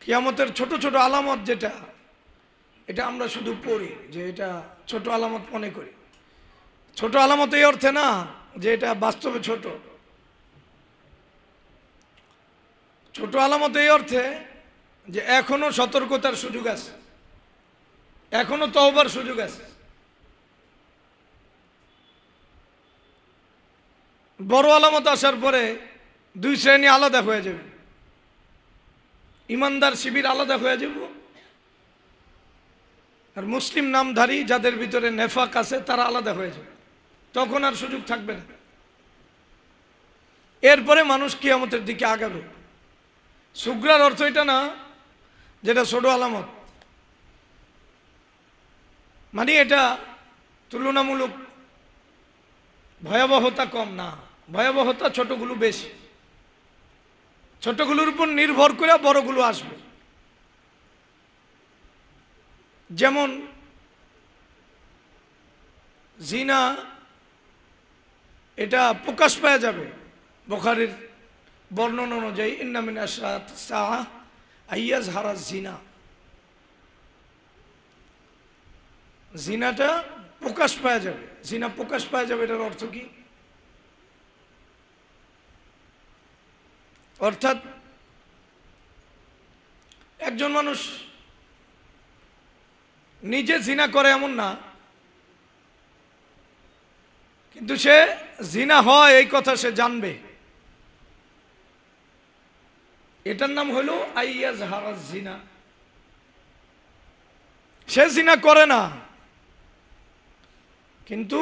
কিয়ামতের ছোট ছোট আলামত যেটা, এটা আমরা শুধু পড়ি যে এটা ছোট আলামত মনে করি। ছোট আলামত এই অর্থে না যে এটা বাস্তবে ছোট, ছোট আলামত এই অর্থে যে এখনো সতর্কতার সুযোগ আছে, এখনো তওবার সুযোগ আছে। বড় আলামত আসার পরে দুই শ্রেণী আলাদা হয়ে যাবে, ইমানদার শিবির আলাদা হয়ে যাব, আর মুসলিম নামধারী যাদের ভিতরে নেফাক আছে তারা আলাদা হয়ে যাবে। তখন আর সুযোগ থাকবে না। এরপরে মানুষ কিয়ামতের দিকে আগাবে। সুগ্রার অর্থ এটা না যেটা ছোট আলামত, মানে এটা তুলনামূলক ভয়াবহতা কম না, ভয়াবহতা ছোটগুলো বেশি। ছোটগুলোর উপর নির্ভর করে বড়গুলো আসবে। যেমন জিনা, এটা প্রকাশ পাওয়া যাবে বুখারীর বর্ণনা অনুযায়ী, ইন্না মিন আশরাত সাআ আইয়াজহারা জিনা। জিনাটা প্রকাশ পাওয়া যাবে, জিনা প্রকাশ পাওয়া যাবে, এটার অর্থ কি? অর্থাৎ একজন মানুষ নিজে জিনা করে এমন না, কিন্তু সে জিনা হয় এই কথা সে জানবে। এটার নাম হলো আইয়াজহারা জিনা। সে জিনা করে না, কিন্তু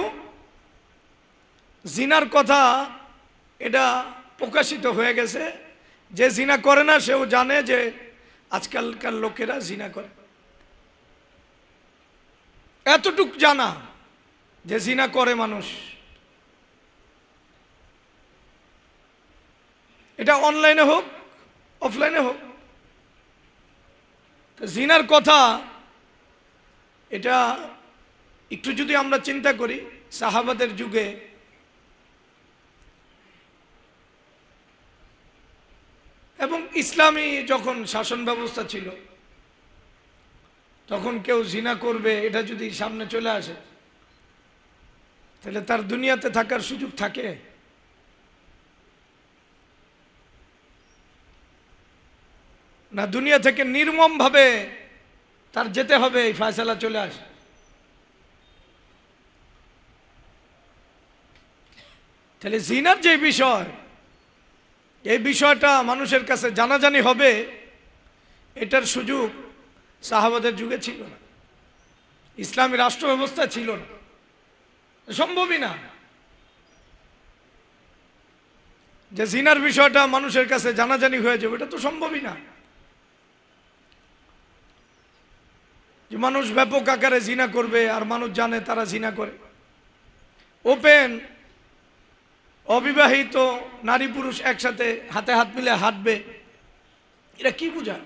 জিনার কথা এটা প্রকাশিত হয়ে গেছে। যে জিনা করে না সেও জানে যে আজকালকার লোকেরা জিনা করে, এতটুক জানা যে জিনা করে মানুষ। এটা অনলাইনে হোক অফলাইনে হোক, জিনার কথা এটা একটু যদি আমরা চিন্তা করি, সাহাবাদের যুগে এবং ইসলামী যখন শাসন ব্যবস্থা ছিল, তখন কেউ জিনা করবে এটা যদি সামনে চলে আসে, তাহলে তার দুনিয়াতে থাকার সুযোগ থাকে? না, দুনিয়া থেকে নির্মমভাবে তার যেতে হবে, এই ফয়সালা চলে আসে। তাহলে জিনার যে বিষয়, এই বিষয়টা মানুষের কাছে জানাজানি হবে, এটার সুযোগ সাহাবাদের যুগে ছিল না, ইসলামী রাষ্ট্র ব্যবস্থা ছিল না, সম্ভবই না যে জিনার বিষয়টা মানুষের কাছে জানাজানি হয়ে যাবে। এটা তো সম্ভবই না যে মানুষ ব্যাপক আকারে জিনা করবে আর মানুষ জানে তারা জিনা করে। ওপেন অবিবাহিত নারী পুরুষ একসাথে হাতে হাত মিলে হাঁটবে, এটা কি বোঝায়?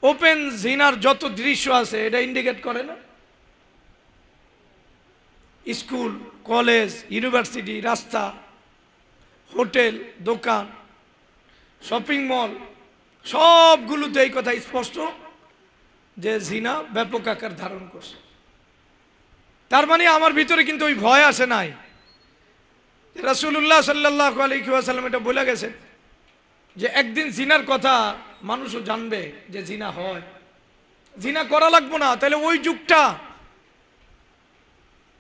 ওপেন জিনার যত দৃশ্য আছে এটা ইন্ডিকেট করে না? স্কুল, কলেজ, ইউনিভার্সিটি, রাস্তা, হোটেল, দোকান, শপিং মল, সবগুলোতে এই কথা স্পষ্ট যে জিনা ব্যাপক আকার ধারণ করছে। তার মানে আমার ভিতরে কিন্তু ওই ভয় আসে নাই। রাসূলুল্লাহ সাল্লাল্লাহু আলাইহি ওয়াসাল্লাম এটা বলে গেছেন যে একদিন জিনার কথা মানুষও জানবে যে জিনা হয়, জিনা করা লাগবে না। তাহলে ওই যুগটা,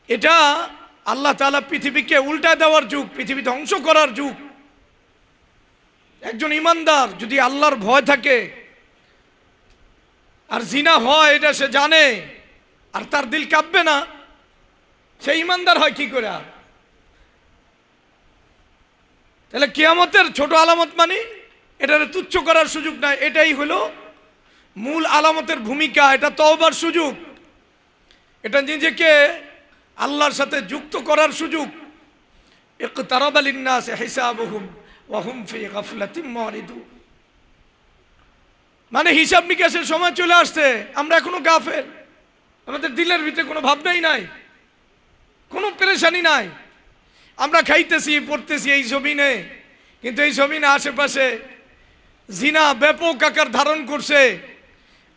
এটা আল্লাহ তাআলা পৃথিবীকে উল্টায় দেওয়ার যুগ, পৃথিবী ধ্বংস করার যুগ। একজন ইমানদার যদি আল্লাহর ভয় থাকে আর জিনা হয় এটা সে জানে আর তার দিল কাঁপবে না, সে ইমানদার হয় কি করে? তাহলে কিয়ামতের ছোট আলামত মানে এটার তুচ্ছ করার সুযোগ নাই। এটাই হলো মূল আলামতের ভূমিকা। এটা তওবার সুযোগ, এটা নিজেকে আল্লাহর সাথে যুক্ত করার সুযোগ। ইকতারাবা লিন-নাসি হিসাবুহুম ওয়া হুম ফি গাফলাতিন মুরিদুন, মানে হিসাব নিকাশের সময় চলে আসছে, আমরা এখনো গাফেল। আমাদের দিলের ভিতরে কোনো ভাবনাই নাই, কোনো পেরেশানি নাই। আমরা খাইতেছি পড়তেছি এই জমিনে, কিন্তু এই জমিনে আশেপাশে জিনা ব্যাপক আকার ধারণ করছে।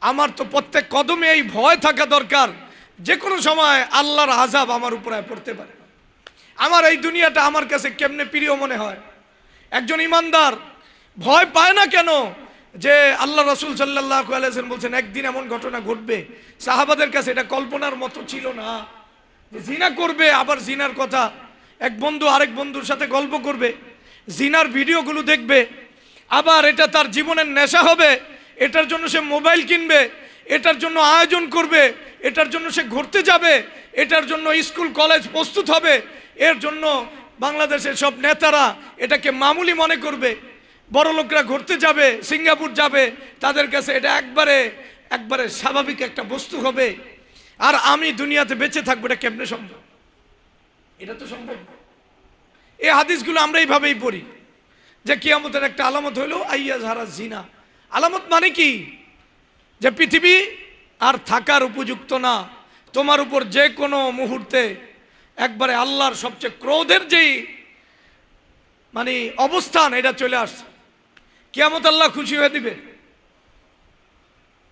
আমার তো প্রত্যেক কদমে এই ভয় থাকা দরকার, যে কোনো সময় আল্লাহর আযাব আমার উপরে পড়তে পারে। আমার এই দুনিয়াটা আমার কাছে কেমনে প্রিয় মনে হয়। একজন ইমানদার ভয় পায় না কেন? যে আল্লাহ রাসূল সাল্লাল্লাহু আলাইহি ওয়াসাল্লাম বলছেন একদিন এমন ঘটনা ঘটবে, সাহাবাদের কাছে এটা কল্পনার মতো ছিল না যে জিনা করবে। আবার জিনার কথা এক বন্ধু আরেক বন্ধুর সাথে গল্প করবে, জিনার ভিডিওগুলো দেখবে, আবার এটা তার জীবনের নেশা হবে, এটার জন্য সে মোবাইল কিনবে, এটার জন্য আয়োজন করবে, এটার জন্য সে ঘুরতে যাবে, এটার জন্য স্কুল কলেজ প্রস্তুত হবে, এর জন্য বাংলাদেশের সব নেতারা এটাকে মামুলি মনে করবে। বড় লোকরা ঘুরতে যাবে, সিঙ্গাপুর যাবে, তাদের কাছে এটা একবারে স্বাভাবিক একটা বস্তু হবে। আর আমি দুনিয়াতে বেঁচে থাকবো, এটা কেমনে সম্ভব? এটা তো সম্ভব। এই হাদিসগুলো আমরা এইভাবেই পড়ি যে কিয়ামতের একটা আলামত হলো আইয়া যারা জিনা। আলামত মানে কি? যে পৃথিবী আর থাকার উপযুক্ত না, তোমার উপর যে কোনো মুহূর্তে একবারে আল্লাহর সবচেয়ে ক্রোধের যেই মানে অবস্থান, এটা চলে আসছে। কিয়ামত আল্লাহ খুশি হয়ে দিবে,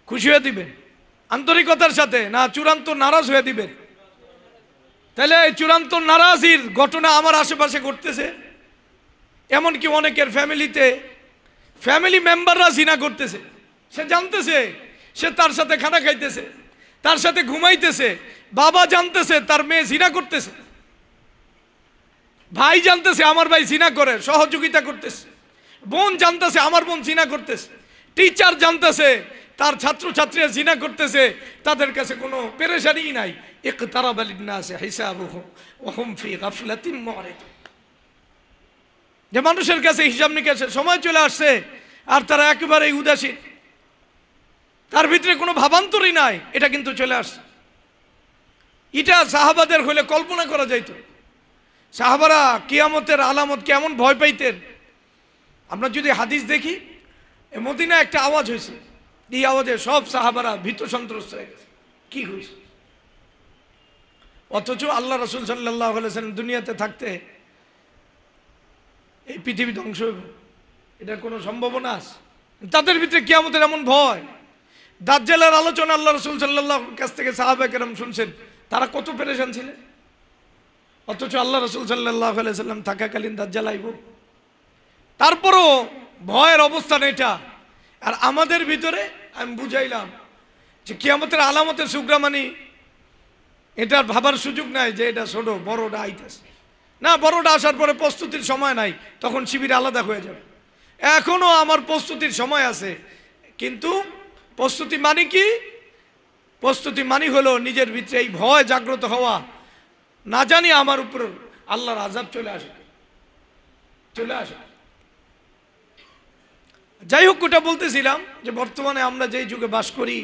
খুশি হয়ে দিবেন আন্তরিকতার সাথে, না চূড়ান্ত নারাজ হয়ে দিবেন? তাহলে এই চূড়ান্ত নারাজির ঘটনা আমার আশেপাশে ঘটতেছে। এমনকি অনেকের ফ্যামিলি মেম্বাররা জিনা করতেছে, সে জানতেছে, সে তার সাথে খানা খাইতেছে, তার সাথে ঘুমাইতেছে, বাবা জানতেছে তার মেয়ে জিনা করতেছে, ভাই জানতেছে আমার ভাই জিনা করে সহযোগিতা করতেছে, বোন জানতেছে আমার বোন জিনা করতেছে, টিচার জানতেছে তার ছাত্রছাত্রীরা জিনা করতেছে, তাদের কাছে কোনো পেরেশানিই নাই। ইকতারাবা লিন-নাসি হিসাবুহুম ওয়া হুম ফি গাফলাতিন মুরিদুন। যে মানুষের কাছে হিসাব নিকাশের সময় চলে আসছে আর তারা একেবারেই উদাসীন, তার ভিতরে কোনো ভাবান্তরই নাই, এটা কিন্তু চলে আসছে। এটা সাহাবাদের হলে কল্পনা করা যাইত। সাহাবারা কিয়ামতের আলামত কেমন ভয় পাইতেন। আমরা যদি হাদিস দেখি, মদিনায় একটা আওয়াজ হয়েছে, এই আওয়াজে সব সাহাবারা ভীত সন্ত্রস্ত হয়ে গেছে, কি হয়েছে? অথচ আল্লাহ রাসূল সাল্লাল্লাহু আলাইহি ওয়াসাল্লাম দুনিয়াতে থাকতে এই পৃথিবী ধ্বংস হবে, এটা কোনো সম্ভাবনা আছে? তাদের ভিতরে কিয়ামতের এমন ভয়। দাজ্জালের আলোচনা আল্লাহ রাসূল সাল্লাল্লাহু আলাইহি ওয়াসাল্লাম কাছ থেকে সাহাবায়ে কেরাম শুনছেন, তারা কত পেরেশান ছিলেন। অথচ আল্লাহ রাসূল সাল্লাল্লাহু আলাইহি ওয়াসাল্লাম থাকাকালীন দাজ্জাল আইব, তারপরও ভয়ের অবস্থান এটা। আর আমাদের ভিতরে আমি বুঝাইলাম যে কিয়ামতের আলামতের সুগ্রামানি, এটার ভাবার সুযোগ নাই যে এটা ছোট, বড়টা আইতেছে না। বড়টা আসার পরে প্রস্তুতির সময় নাই, তখন শিবির আলাদা হয়ে যাবে। এখনো আমার প্রস্তুতির সময় আছে, কিন্তু প্রস্তুতি মানে কি? প্রস্তুতি মানে হলো নিজের ভিতরে এই ভয় জাগ্রত হওয়া, না জানি আমার উপর আল্লাহর আযাব চলে আসে। যাই হোক, ওটা বলতেছিলাম যে বর্তমানে আমরা যেই যুগে বাস করি,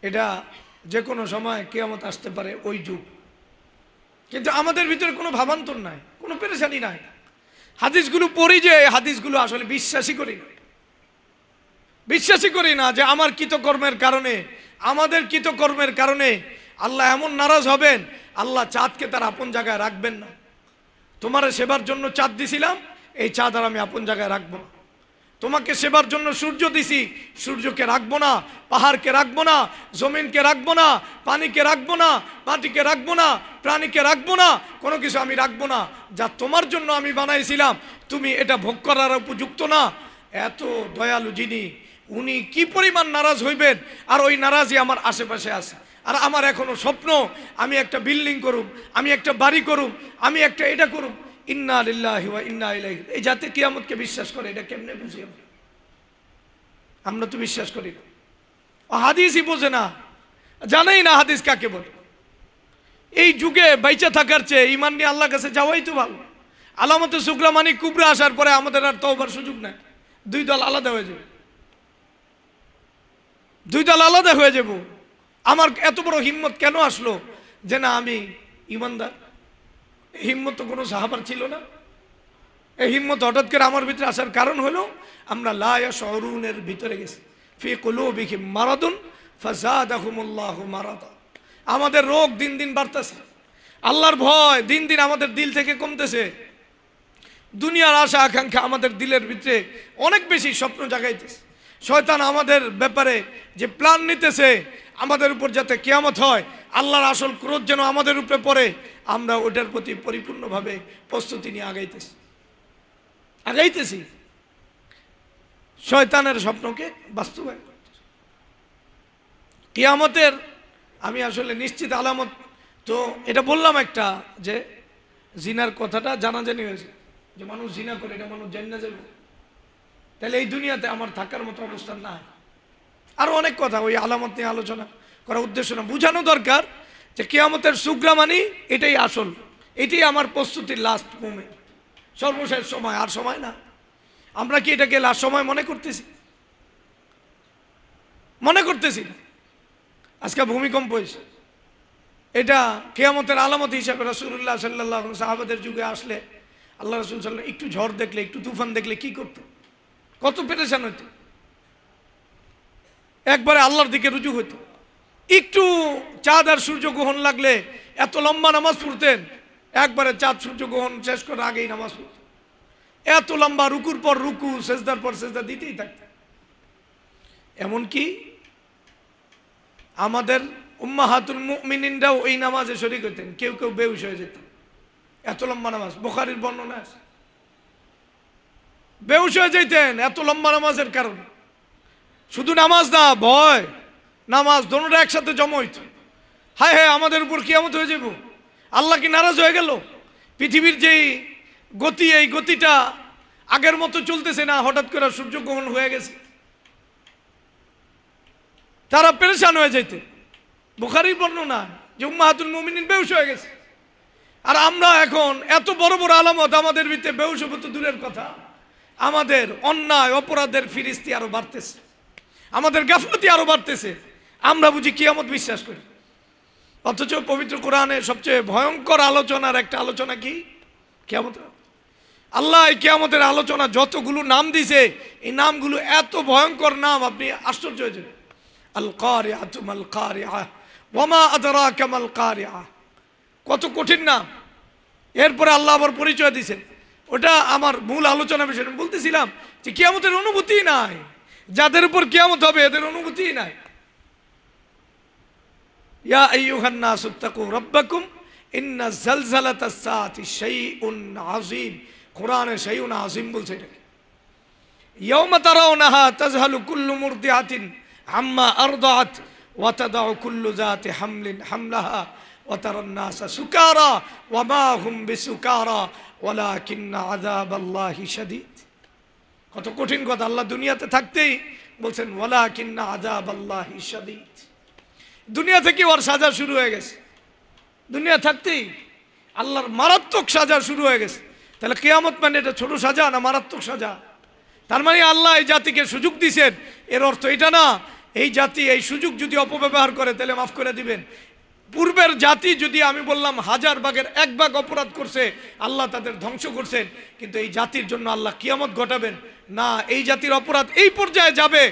এটা যে কোনো সময় কিয়ামত আসতে পারে, ওই যুগ। কিন্তু আমাদের ভিতরে কোনো ভাবান্তর নাই, কোনো পেরেশানি নাই। হাদিসগুলো পড়ি যে হাদিসগুলো আসলে বিশ্বাসই করি না যে আমার কৃতকর্মের কারণে, আমাদের কৃতকর্মের কারণে আল্লাহ এমন নারাজ হবেন, আল্লাহ চাঁদকে তার আপন জায়গায় রাখবেন না। তোমার সেবার জন্য চাঁদ দিছিলাম, এই চাঁদ আর আমি আপন জায়গায় রাখবো না। তোমাকে সেবার জন্য সূর্য দিছি, সূর্যকে রাখবো না, পাহাড়কে রাখবো না, জমিনকে রাখবো না, পানিকে রাখবো না, মাটিকে রাখবো না, প্রাণীকে রাখবো না, কোনো কিছু আমি রাখবো না যা তোমার জন্য আমি বানাইছিলাম, তুমি এটা ভোগ করার উপযুক্ত না। এত দয়ালু যিনি, উনি কি পরিমাণ নারাজ হইবেন, আর ওই নারাজই আমার আশেপাশে আছে। আর আমার এখনো স্বপ্ন, আমি একটা বিল্ডিং করুম, আমি একটা বাড়ি করুম, আমি একটা এটা করুম। ইন্না লিল্লাহি ওয়া ইন্না ইলাইহি। এই জাতি কিয়ামতকে বিশ্বাস করে, এটা কেমনে বুঝি? আমরা তো বিশ্বাস করি না, হাদিসই বোঝে না, জানেই না হাদিস কাকে বলে। এই যুগে বাইচা থাকার চেয়ে ঈমান নিয়ে আল্লাহর কাছে যাওয়াই তো ভালো। আলামতে সুগরা মানে কুবরা আসার পরে আমাদের আর তওবার সুযোগ নাই, দুই দল আলাদা হয়ে যাব। আমার এত বড় হিম্মত কেন আসলো যে না আমি ঈমানদার? হিম্মত তো কোনো সাহাবার ছিল না। এই হিম্মত হঠাৎ করে আমার ভিতরে আসার কারণ হলো আমরা লা ইয়াশউরুনের ভিতরে গেছি। ফি কুলুবিহিম মারাদুন ফাযাদাহুমুল্লাহু মারাদা। আমাদের রোগ দিন দিন বাড়তেছে, আল্লাহর ভয় দিন দিন আমাদের দিল থেকে কমতেছে। দুনিয়ার আশা আকাঙ্ক্ষা আমাদের দিলের ভিতরে অনেক বেশি স্বপ্ন জাগাইতেছে। শয়তান আমাদের ব্যাপারে যে প্ল্যান নিতেছে, আমাদের উপর যাতে কিয়ামত হয়, আল্লাহর আসল ক্রোধ যেন আমাদের উপরে পড়ে, আমরা ওটার প্রতি পরিপূর্ণভাবে প্রস্তুতি নিয়ে আগাইতেছি শয়তানের স্বপ্নকে বাস্তবায়ন করতে। কিয়ামতের আমি আসলে নিশ্চিত আলামত তো এটা বললাম একটা, যে জিনার কথাটা জানাজানি হয়েছে, যে মানুষ জিনা করে, এটা মানুষ জানি না যাবে, তাহলে এই দুনিয়াতে আমার থাকার মতো অবস্থান না। আরো অনেক কথা ওই আলামত নিয়ে আলোচনা করার উদ্দেশ্য না, বুঝানো দরকার যে কিয়ামতের সুগ্রা মানি এটাই আসল, এটাই আমার প্রস্তুতির লাস্ট মোমেন্ট, সর্বশেষ সময়, আর সময় না। আমরা কি এটাকে লাস্ট সময় মনে করতেছি? মনে করতেছি না। আজকে ভূমিকম্প হয়েছে, এটা কিয়ামতের আলামত হিসাবে রাসূলুল্লাহ সাল্লাল্লাহু আলাইহি ওয়াসাল্লাম সাহাবাদের যুগে আসলে আল্লাহ রাসূল সাল্লাল্লাহু আলাইহি ওয়াসাল্লাম একটু ঝড় দেখলে, একটু তুফান দেখলে কি করতেন, কত পেরেশান হইতো, একবারে আল্লাহর দিকে রুজু হইতো। একটু চাঁদ আর সূর্য গ্রহণ লাগলে এত লম্বা নামাজ পড়তেন, একবারে চাঁদ সূর্য গ্রহণ শেষ করার আগেই নামাজ পড়তেন, এত লম্বা, রুকুর পর রুকু, সেজদার পর সেজদা দিতেই থাকতেন। এমনকি আমাদের উম্মাহাতুল মুমিনিনরাও এই নামাজে শরীক হতেন, কেউ কেউ বেহুশ হয়ে যেতেন, এত লম্বা নামাজ। বুখারীর বর্ণনা আছে, বেহুশ হয়ে যেতেন এত লম্বা নামাজের কারণে। শুধু নামাজ না, ভয় নামাজ দোনোটা একসাথে জমা হইত। হায় হায়, আমাদের উপর কিয়ামত হয়ে যাব, আল্লাহ কি নারাজ হয়ে গেল, পৃথিবীর যেই গতি, এই গতিটা আগের মতো চলতেছে না, হঠাৎ করে সূর্যগ্রহণ হয়ে গেছে, তারা পেরেশান হয়ে যেতে। বুখারীর বর্ণনা যে উম্মাহাতুল মুমিনিন বেহুশ হয়ে গেছে। আর আমরা এখন এত বড় বড় আলামত আমাদের ভিতরে, বেহুশ হবো তো দূরের কথা, আমাদের অন্যায় অপরাধের ফিরিস্তি আরো বাড়তেছে, আমাদের গাফলতি আরো বাড়তেছে। আমরা বুঝি কিয়ামত বিশ্বাস করি, অথচ পবিত্র কোরআনে সবচেয়ে ভয়ঙ্কর আলোচনার একটা আলোচনা কি কিয়ামত। আল্লাহ এই কিয়ামতের আলোচনা যতগুলো নাম দিছে, এই নামগুলো এত ভয়ঙ্কর নাম, আপনি আশ্চর্য হয়ে যাবেন। আল কারিআতু মাল কারিআহ ওয়া মা আদরাকা মাল কারিআহ, কত কঠিন নাম। এরপরে আল্লাহ আবার পরিচয় দিয়েছেন, ওটা আমার মূল আলোচনা বিষয়। বলতেছিলাম যে কিয়ামতের অনুভূতি নাই, যাদের উপর কিয়ামত হবে এদের অনুভূতি নাই। ইয়া আইয়ুহান নাস ইত্তাকু রাব্বাকুম ইন্না যালযালাতাস সাআতি শাইউন আযীম। কোরআনে শাইউন আযীম বলছে এটাকে। ইয়াওমা তারাউনাহা তাযহালু কুল্লু মুরদিআতিন আম্মা আরদাআত ওয়া তাদাউ কুল্লু যাতি হামলিন হামলাহা ওয়া তারান নাসা সুকারা ওয়া মা হুম বিসুকারা ওয়ালাকিন্না আযাবাল্লাহি শাদীদ। কত কঠিন কথা। আল্লাহ দুনিয়াতে থাকতেই বলছেন ওয়ালাকিন্না আযাবাল্লাহি শাদীদ। দুনিয়া থেকে ওর সাজা শুরু হয়ে গেছে, দুনিয়া থাকতেই আল্লাহর মারাত্মক সাজা শুরু হয়ে গেছে। তাহলে কিয়ামত মানে এটা ছোট সাজা না মারাত্মক সাজা? তার মানে আল্লাহ এই জাতিকে সুযোগ দিয়েছেন, এর অর্থ এটা না এই জাতি এই সুযোগ যদি অপব্যবহার করে তাহলে মাফ করে দিবেন। পূর্বের জাতি যদি আমি বললাম 1000 ভাগের 1 ভাগ অপরাধ করছে, আল্লাহ তাদের ধ্বংস করছেন, কিন্তু এই জাতির জন্য আল্লাহ কিয়ামত ঘটাবেন না। এই জাতির অপরাধ এই পর্যায়ে যাবে,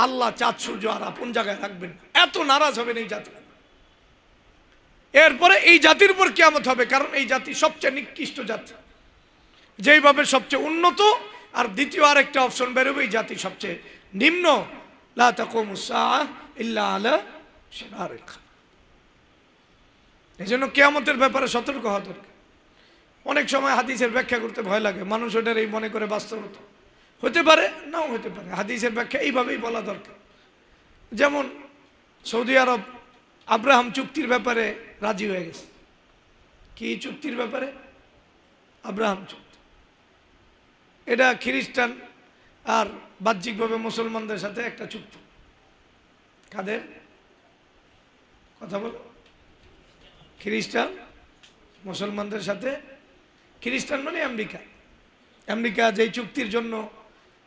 আল্লাহ চাঁদ সূর্য আর আপন জায়গায় রাখবেন, এত নারাজ হবেন এই জাতি। এরপরে এই জাতির উপর কিয়ামত হবে, কারণ এই জাতি সবচেয়ে নিকৃষ্ট জাতি, যেইভাবে সবচেয়ে উন্নত। আর দ্বিতীয় আরেকটা অপশন বেরোবে, এই জাতি সবচেয়ে নিম্ন। লা তাকুমুস সাআহ ইল্লা আলা শিরারিল খালক। এই জন্য কিয়ামতের ব্যাপারে সতর্ক হওয়া দরকার। অনেক সময় হাদিসের ব্যাখ্যা করতে ভয় লাগে, মানুষ ওটার এই মনে করে বাস্তবতা হতে পারে, নাও হতে পারে। হাদিসের ব্যাখ্যা এইভাবেই বলা দরকার। যেমন সৌদি আরব আব্রাহাম চুক্তির ব্যাপারে রাজি হয়ে গেছে। কি চুক্তির ব্যাপারে? আব্রাহাম চুক্তি। এটা খ্রিস্টান আর বাহ্যিকভাবে মুসলমানদের সাথে একটা চুক্তি। কাদের কথা বলো? খ্রিস্টান মুসলমানদের সাথে। খ্রিস্টান মানে আমেরিকা। আমেরিকা যেই চুক্তির জন্য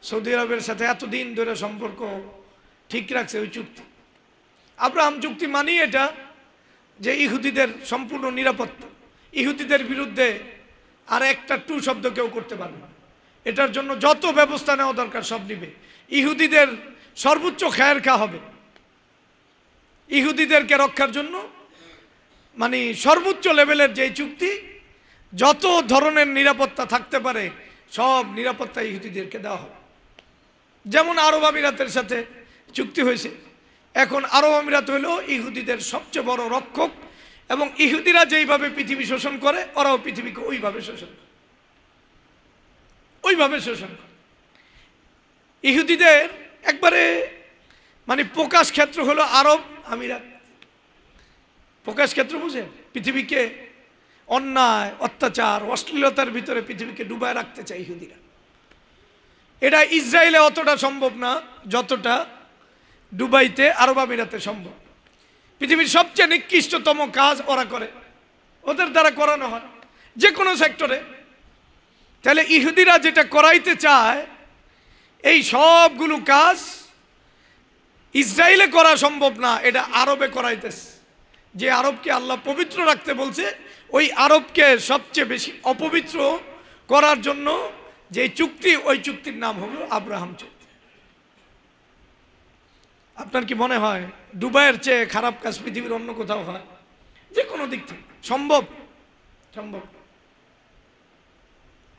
সৌদি আরবের সাথে এতদিন ধরে সম্পর্ক ঠিক রাখছে, ওই চুক্তি। আব্রাহাম চুক্তি মানি এটা যে ইহুদিদের সম্পূর্ণ নিরাপত্তা, ইহুদিদের বিরুদ্ধে আর একটা টু শব্দ কেউ করতে পারবে না। এটার জন্য যত ব্যবস্থা নেওয়া দরকার সব নিবে। ইহুদিদের সর্বোচ্চ খায়ের খা হবে, ইহুদিদেরকে রক্ষার জন্য মানে সর্বোচ্চ লেভেলের যে চুক্তি, যত ধরনের নিরাপত্তা থাকতে পারে সব নিরাপত্তা ইহুদিদেরকে দেওয়া হবে। যেমন আরব আমিরাতের সাথে চুক্তি হয়েছে, এখন আরব আমিরাত হলো ইহুদিদের সবচেয়ে বড় রক্ষক, এবং ইহুদিরা যেইভাবে পৃথিবী শোষণ করে ওরাও পৃথিবীকে ওইভাবে শোষণ করে, ইহুদিদের একবারে মানে প্রকাশ ক্ষেত্র হলো আরব আমিরাত। প্রকাশ ক্ষেত্র বুঝেন? পৃথিবীকে অন্যায়, অত্যাচার, অশ্লীলতার ভিতরে পৃথিবীকে ডুবায় রাখতে চায় ইহুদিরা। এটা ইসরায়েলে অতটা সম্ভব না যতটা দুবাইতে, আরব আমিরাতে সম্ভব। পৃথিবীর সবচেয়ে নিকৃষ্টতম কাজ ওরা করে, ওদের দ্বারা করানো হয় যে কোনো সেক্টরে। তাহলে ইহুদিরা যেটা করাইতে চায় এই সবগুলো কাজ ইসরায়েলে করা সম্ভব না, এটা আরবে করাইতেছে। যে আরবকে আল্লাহ পবিত্র রাখতে বলছে, ওই আরবকে সবচেয়ে বেশি অপবিত্র করার জন্য যে চুক্তি, ওই চুক্তির নাম হলো আব্রাহাম চুক্তি। আপনার কি মনে হয় দুবাইয়ের চেয়ে খারাপ কাজ পৃথিবীর অন্য কোথাও হয়? যে কোনো দিক থেকে সম্ভব? সম্ভব।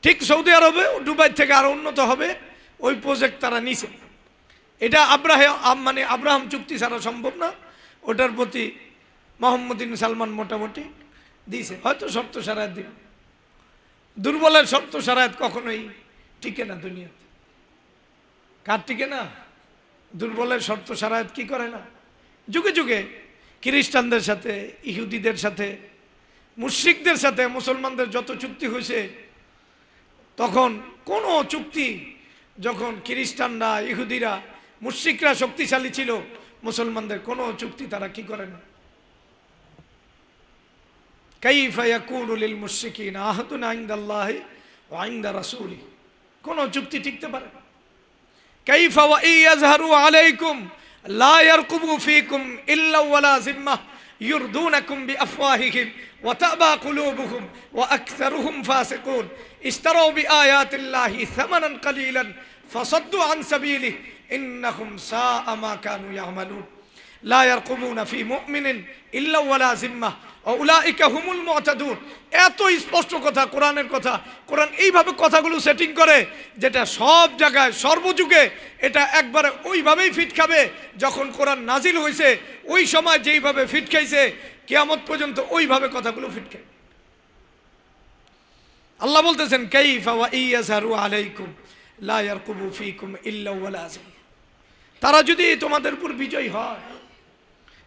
ঠিক সৌদি আরবে দুবাই থেকে আরো উন্নত হবে, ওই প্রজেক্ট তারা নিছে। এটা আব্রাহাম চুক্তি ছাড়া সম্ভব না। ওটার প্রতি মোহাম্মদ বিন সালমান মোটামুটি দিয়েছে, হয়তো শর্ত সারায়াত দিবে। দুর্বলের শর্ত সারায়াত কখনোই টিকে না দুনিয়াতে। কার টিকে না? দুর্বলের শর্ত সারায়াত কি করে না? যুগে যুগে খ্রিস্টানদের সাথে, ইহুদিদের সাথে, মুশরিকদের সাথে মুসলমানদের যত চুক্তি হয়েছে, তখন কোনো চুক্তি যখন খ্রিস্টানরা, ইহুদিরা, মুশরিকরা শক্তিশালী ছিল, মুসলমানদের কোনো চুক্তি তারা কি করে না। কাইফা ইয়াকুনু লিল মুশরিকিনা আহদুন ইনদাল্লাহি ওয়া ইনদা রাসূলিহি, কোনো চুক্তি টিকতে পারে না। কাইফা ওয়া ইয়াজহারু আলাইকুম লা ইয়ারকুবু ফীকুম ইল্লা ওয়ালা জিম্মাহ ইউরদুনাকুম বিআফওয়াহিহিম ওয়া তাবা কুলুবুহুম ওয়া আকসারুহুম ফাসিকুন ইশতারাউ বিআয়াতিল্লাহি সামানান কালীলান ফাসাদ্দু আন সাবিলিহি ইন্নাহুম সাআ মা কানু ইয়ামালুন লা ইয়ারকুবুনা ফী মুমিনিন ইল্লা ওয়ালা জিম্মাহ উলাইকা হুমুল মুতাদুন। এত স্পষ্ট কথা, কোরআনের কথা। কোরআন এইভাবে কথাগুলো সেটিং করে যেটা সব জায়গায় সর্বযুগে এটা একবারে ওইভাবেই ফিট খাবে। যখন কোরআন নাজিল হয়েছে ওই সময় যেইভাবে ফিট খাইছে, কিয়ামত পর্যন্ত ওইভাবে কথাগুলো ফিট খায়। আল্লাহ বলতেছেন কাইফা ওয়া ইয়াজহারু আলাইকুম লা ইয়ারকুবু ফীকুম ইল্লা ওয়ালা জিম্মাহ। তারা যদি তোমাদের উপর বিজয় হয়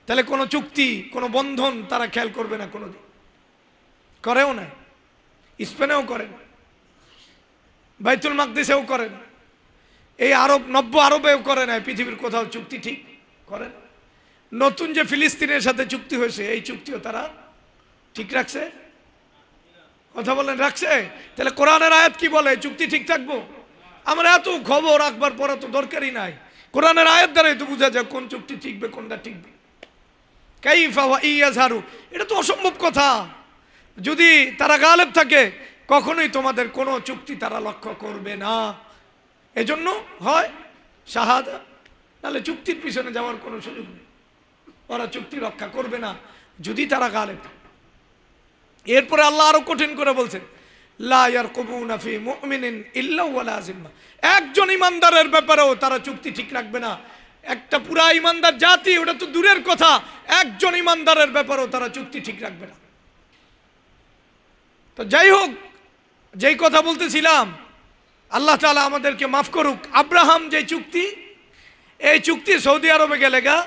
তাহলে কোনো চুক্তি, কোনো বন্ধন তারা খেয়াল করবে না, কোনোদিন করেও না। স্পেনেও করে না, বাইতুল মাকদিসেও করে না, এই আরব নব্য আরবেও করে না, পৃথিবীর কোথাও চুক্তি ঠিক করে না। নতুন যে ফিলিস্তিনের সাথে চুক্তি হয়েছে এই চুক্তিও তারা ঠিক রাখছে? কথা বলেন, রাখছে? তাহলে কোরআনের আয়াত কি বলে? চুক্তি ঠিক থাকবো? আমরা এত খবর রাখবার পরে তো দরকারই নাই, কোরআনের আয়াত দ্বারাই তো বোঝা যায় কোন চুক্তি ঠিকবে কোনটা ঠিকবে। কাইফা ওয়া ইয়াজহারু, এটা তো অসম্ভব কথা। যদি তারা গালেব থাকে কখনোই তোমাদের কোনো চুক্তি তারা লক্ষ্য করবে না। এজন্য হয় শাহাদা, নাহলে চুক্তির পিছনে যাওয়ার কোনো সুযোগ নেই। ওরা চুক্তি রক্ষা করবে না যদি তারা গালেব থাকে। এরপরে আল্লাহ আরো কঠিন করে বলছেন লা ইয়ারকুবুনা ফী মুমিনিন ইল্লা ওয়ালা জিম্মাহ। একজন ইমানদারের ব্যাপারেও তারা চুক্তি ঠিক রাখবে না। একটা পুরা ইমানদার জাতি ওটা তো দূরের কথা, একজন ইমানদারের ব্যাপারেও তারা চুক্তি ঠিক রাখবে না। তো যাই হোক, যেই কথা বলতেছিলাম, আল্লাহ তাআলা আমাদেরকে মাফ করুক। আব্রাহাম যে চুক্তি, এই চুক্তি সৌদি আরবে গেলে গা